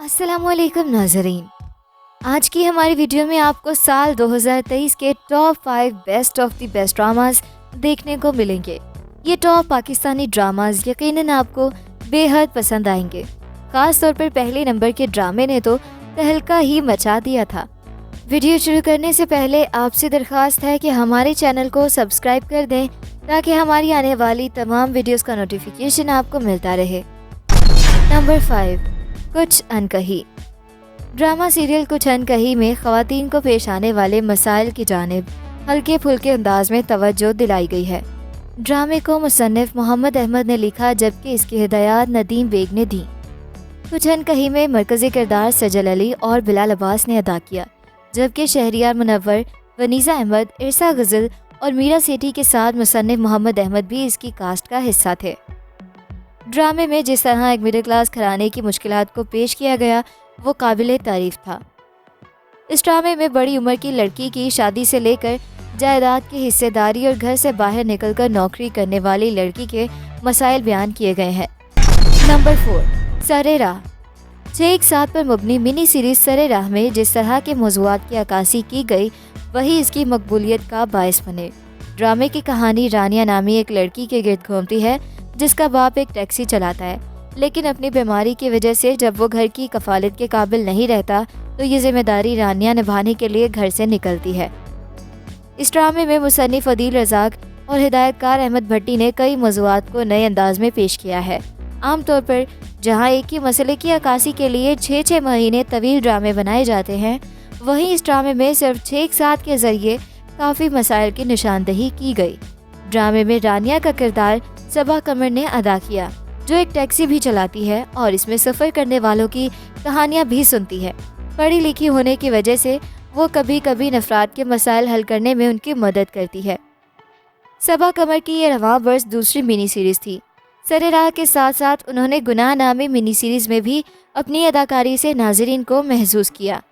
अस्सलाम वालेकुम नाज़रीन। आज की हमारी वीडियो में आपको साल 2023 के top 5 best of the best dramas देखने को मिलेंगे। ये टॉप पाकिस्तानी ड्रामास यकीनन आपको बेहद पसंद आएंगे। खास तौर पर पहले नंबर के ड्रामे ने तो तहलका ही मचा दिया था। वीडियो शुरू करने से पहले आपसे दरख्वास्त है कि हमारे चैनल को सब्सक्राइब कर दें ताकि हमारी आने वाली तमाम वीडियोस का नोटिफिकेशन आपको मिलता रहे। नंबर 5, कुछ अनकही। ड्रामा सीरियल कुछ अनकही में ख़वातीन को पेश आने वाले मसाइल की जानिब हल्के फुल्के अंदाज में तवज्जो दिलाई गई है। ड्रामे को मुसन्निफ मोहम्मद अहमद ने लिखा जबकि इसकी हिदायत नदीम बेग ने दी। कुछ अनकही में मरकज़ी किरदार सजल अली और बिलाल अब्बास ने अदा किया, जबकि शहरियार मुनव्वर, वनीज़ा अहमद, इरसा गज़ल और मीरा सेठी के साथ मुसन्निफ मोहम्मद अहमद भी इसकी कास्ट का हिस्सा थे। ड्रामे में जिस तरह एक मिडिल क्लास घराने की मुश्किलात को पेश किया गया वो काबिले तारीफ था। इस ड्रामे में बड़ी उम्र की लड़की की शादी से लेकर जायदाद की हिस्सेदारी और घर से बाहर निकलकर नौकरी करने वाली लड़की के मसाइल बयान किए गए हैं। नंबर 4, सरे राह। 6-1-7 पर मुबनी मिनी सीरीज सरे राह में जिस तरह के मौज़ूआत की अक्कासी की गई वही इसकी मकबूलियत का बायस बने। ड्रामे की कहानी रानिया नामी एक लड़की के गिर्द घूमती है जिसका बाप एक टैक्सी चलाता है, लेकिन अपनी बीमारी की वजह से जब वो घर की कफालत के काबिल नहीं रहता तो ये जिम्मेदारी रानिया निभाने के लिए घर से निकलती है। इस ड्रामे में मुसन्निफ अदील रज़ाक और हिदायतकार अहमद भट्टी ने कई मौज़ूआत को नए अंदाज में पेश किया है। आमतौर पर जहाँ एक ही मसले की अक्कासी के लिए 6-6 महीने तवील ड्रामे बनाए जाते हैं, वहीं इस ड्रामे में सिर्फ 6-1-7 के ज़रिए काफ़ी मसाइल की निशानदही की गई। ड्रामे में रानिया का किरदार सबा कमर ने अदा किया, जो एक टैक्सी भी चलाती है और इसमें सफ़र करने वालों की कहानियाँ भी सुनती है। पढ़ी लिखी होने की वजह से वो कभी कभी नफरात के मसाइल हल करने में उनकी मदद करती है। सबा कमर की ये रवां बरस दूसरी मिनी सीरीज़ थी। सरे राह के साथ साथ उन्होंने गुनाह नामी मिनी सीरीज़ में भी अपनी अदाकारी से नाज़रीन को महसूस किया।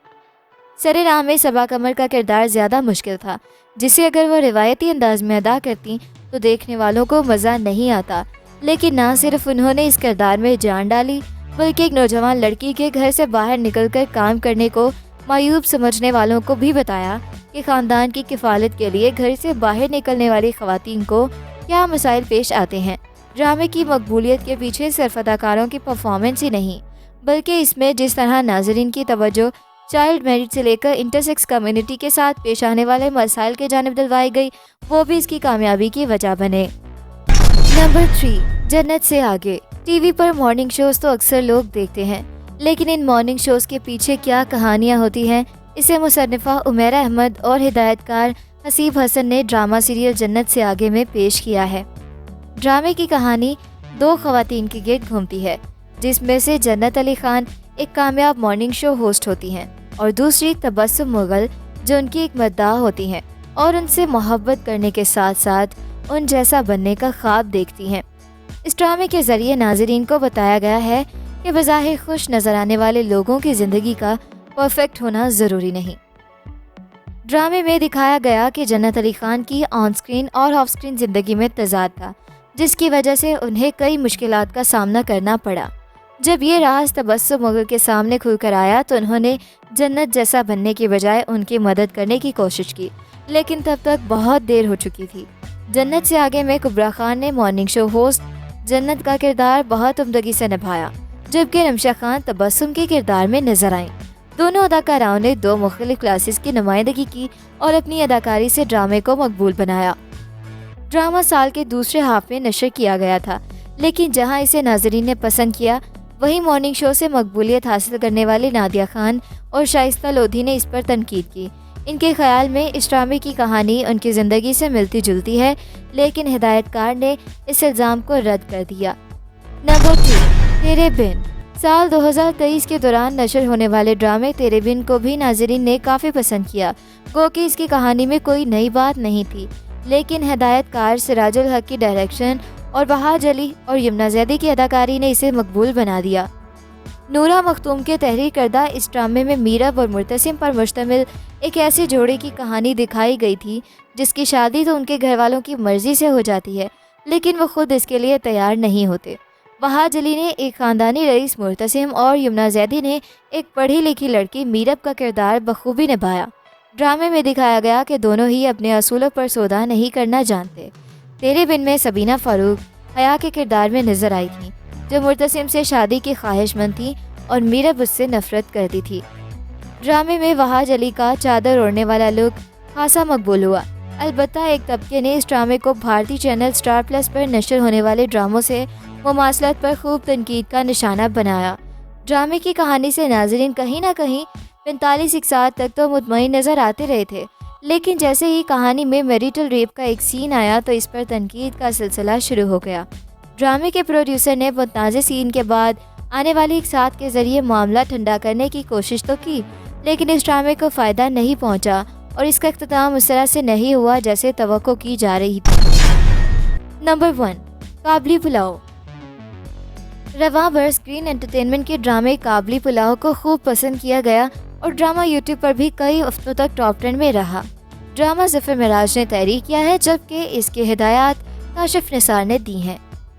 सरे राह में सबा कमर का किरदार ज़्यादा मुश्किल था, जिसे अगर वो रिवायती अंदाज में अदा करती तो देखने वालों को मज़ा नहीं आता। लेकिन ना सिर्फ उन्होंने इस किरदार में जान डाली बल्कि एक नौजवान लड़की के घर से बाहर निकलकर काम करने को मायूब समझने वालों को भी बताया कि ख़ानदान की किफ़ालत के लिए घर से बाहर निकलने वाली ख़वातीन को क्या मसाइल पेश आते हैं। ड्रामे की मकबूलियत के पीछे सिर्फ अदाकारों की परफॉर्मेंस ही नहीं बल्कि इसमें जिस तरह नाज़रीन की तवज्जो चाइल्ड मैरिज से लेकर इंटरसेक्स कम्युनिटी के साथ पेश आने वाले मसाइल के जानिब दिलवाई गई, वो भी इसकी कामयाबी की वजह बने। नंबर 3, जन्नत से आगे। टीवी पर मॉर्निंग शोज़ तो अक्सर लोग देखते हैं, लेकिन इन मॉर्निंग शोज़ के पीछे क्या कहानियाँ होती हैं, इसे मुसन्निफ़ा उमैरा अहमद और हिदायतकार हसीब हसन ने ड्रामा सीरियल जन्नत से आगे में पेश किया है। ड्रामे की कहानी 2 ख़वातीन के गिर्द घूमती है, जिसमें से जन्नत अली खान एक कामयाब मॉर्निंग शो होस्ट होती हैं और दूसरी तबस्सुम मुगल जो उनकी एक मद्दाह होती हैं और उनसे मोहब्बत करने के साथ साथ उन जैसा बनने का ख्वाब देखती हैं। इस ड्रामे के ज़रिए नाज़रीन को बताया गया है कि बज़ाहिर खुश नज़र आने वाले लोगों की ज़िंदगी का परफेक्ट होना ज़रूरी नहीं। ड्रामे में दिखाया गया कि जन्नत अली खान की ऑन स्क्रीन और ऑफ स्क्रीन ज़िंदगी में तज़ाद था, जिसकी वजह से उन्हें कई मुश्किलात का सामना करना पड़ा। जब ये राज तबस्सुम मुगल के सामने खुलकर आया तो उन्होंने जन्नत जैसा बनने की बजाय उनकी मदद करने की कोशिश की, लेकिन तब तक बहुत देर हो चुकी थी। जन्नत से आगे में कुबरा खान ने मॉर्निंग शो होस्ट जन्नत का किरदार बहुत उम्दगी से निभाया, जबकि रमशा खान तबस्सुम के किरदार में नजर आईं। दोनों अदाकाराओं ने 2 मुख्तलिफ क्लासेस की नुमाइंदगी की और अपनी अदाकारी से ड्रामे को मकबूल बनाया। ड्रामा साल के दूसरे हाफ में नशर किया गया था, लेकिन जहाँ इसे नाजरीन ने पसंद किया वहीं मॉर्निंग शो से मकबूलियत हासिल करने वाली नादिया खान और शाइस्ता लोधी ने इस पर तनकीद की। इनके ख्याल में इस ड्रामे की कहानी उनकी ज़िंदगी से मिलती जुलती है, लेकिन हिदायतकार ने इस इल्ज़ाम को रद्द कर दिया। नंबर 2, तेरे बिन। साल 2023 के दौरान नशर होने वाले ड्रामे तेरे बिन को भी नाज़रीन ने काफ़ी पसंद किया। गो कि इसकी कहानी में कोई नई बात नहीं थी, लेकिन हिदायतकार सिराजुल हक की डायरेक्शन और बहार अली और यमुना जैदी की अदाकारी ने इसे मकबूल बना दिया। नूरा मखतूम के तहरीर करदा इस ड्रामे में मीरब और मुर्तसिम पर मुश्तमिल एक ऐसे जोड़े की कहानी दिखाई गई थी जिसकी शादी तो उनके घर वालों की मर्ज़ी से हो जाती है, लेकिन वो खुद इसके लिए तैयार नहीं होते। वहाज अली ने एक ख़ानदानी रईस मुर्तसिम और यमुना जैदी ने एक पढ़ी लिखी लड़की मीरब का किरदार बखूबी निभाया। ड्रामे में दिखाया गया कि दोनों ही अपने असूलों पर सौदा नहीं करना जानते। तेरे बिन में सबीना फ़ारूक हया के किरदार में नज़र आई थी, जो मुर्तसिम से शादी की ख्वाहिशमंद थी और मीरब उससे नफ़रत करती थी। ड्रामे में वहाज अली का चादर ओढ़ने वाला लुक खासा मकबूल हुआ। अलबत्ता एक तबके ने इस ड्रामे को भारतीय चैनल स्टार प्लस पर नशर होने वाले ड्रामों से मुमासलत पर खूब तनकीद का निशाना बनाया। ड्रामे की कहानी से नाज़रीन कहीं ना कहीं 45 इकसार तक तो मुतमईन नज़र आते रहे थे, लेकिन जैसे ही कहानी में मैरिटल रेप का एक सीन आया तो इस पर तनकीद का सिलसिला शुरू हो गया। ड्रामे के प्रोड्यूसर ने मुतनाज़े सीन के बाद आने वाली इकसार के ज़रिए मामला ठंडा करने की कोशिश तो की, लेकिन इस ड्रामे को फ़ायदा नहीं पहुंचा और इसका इख्तिताम उस तरह से नहीं हुआ जैसे तवक्को की जा रही थी। नंबर 1, काबली पुलाव। रवां बरस स्क्रीन एंटरटेनमेंट के ड्रामे काबली पुलाव को खूब पसंद किया गया और ड्रामा यूट्यूब पर भी कई हफ्तों तक टॉप ट्रेंड में रहा। ड्रामा ज़फ़र मिराज ने तहरीर किया है, जबकि इसकी हिदायत काशिफ निसार ने दी हैं।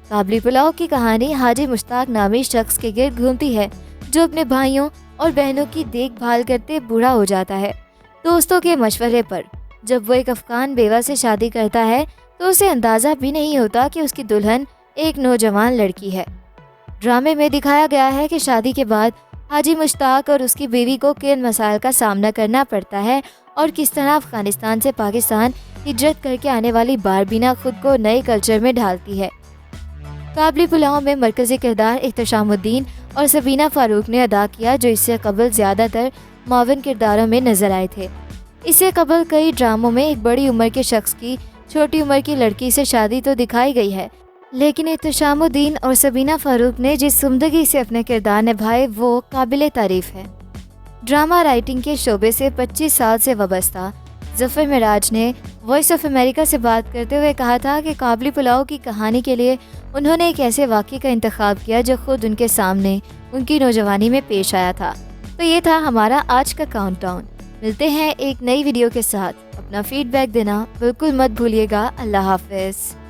काबली पुलाव की कहानी हाजी मुश्ताक नामी शख्स के गिर्द घूमती है, जो अपने भाइयों और बहनों की देखभाल करते बूढ़ा हो जाता है। दोस्तों के मशवरे पर जब वो एक अफगान बेवा से शादी करता है तो उसे अंदाज़ा भी नहीं होता कि उसकी दुल्हन एक नौजवान लड़की है। ड्रामे में दिखाया गया है कि शादी के बाद हाजी मुश्ताक और उसकी बीवी को किन मसाइल का सामना करना पड़ता है और किस तरह अफगानिस्तान से पाकिस्तान हिजरत करके आने वाली बारबीना खुद को नए कल्चर में ढालती है। काबली पुलाव में मरकज़ी किरदार इख्तिशामुद्दीन और सबीना फ़ारूक ने अदा किया, जो इससे कबल ज़्यादातर मावन किरदारों में नज़र आए थे। इससे कबल कई ड्रामों में एक बड़ी उम्र के शख्स की छोटी उम्र की लड़की से शादी तो दिखाई गई है, लेकिन इख्तिशामुद्दीन और सबीना फ़ारूक ने जिस उम्दगी से अपने किरदार निभाए वो काबिल तारीफ़ है। ड्रामा राइटिंग के शोबे से 25 साल से वाबस्ता ज़फ़र मिराज ने वॉइस ऑफ अमेरिका से बात करते हुए कहा था कि काबली पुलाव की कहानी के लिए उन्होंने एक ऐसे वाक़े का इंतखाब किया जो खुद उनके सामने उनकी नौजवानी में पेश आया था। तो ये था हमारा आज का काउंटडाउन। मिलते हैं एक नई वीडियो के साथ। अपना फीडबैक देना बिल्कुल मत भूलिएगा। अल्लाह हाफ़िज़।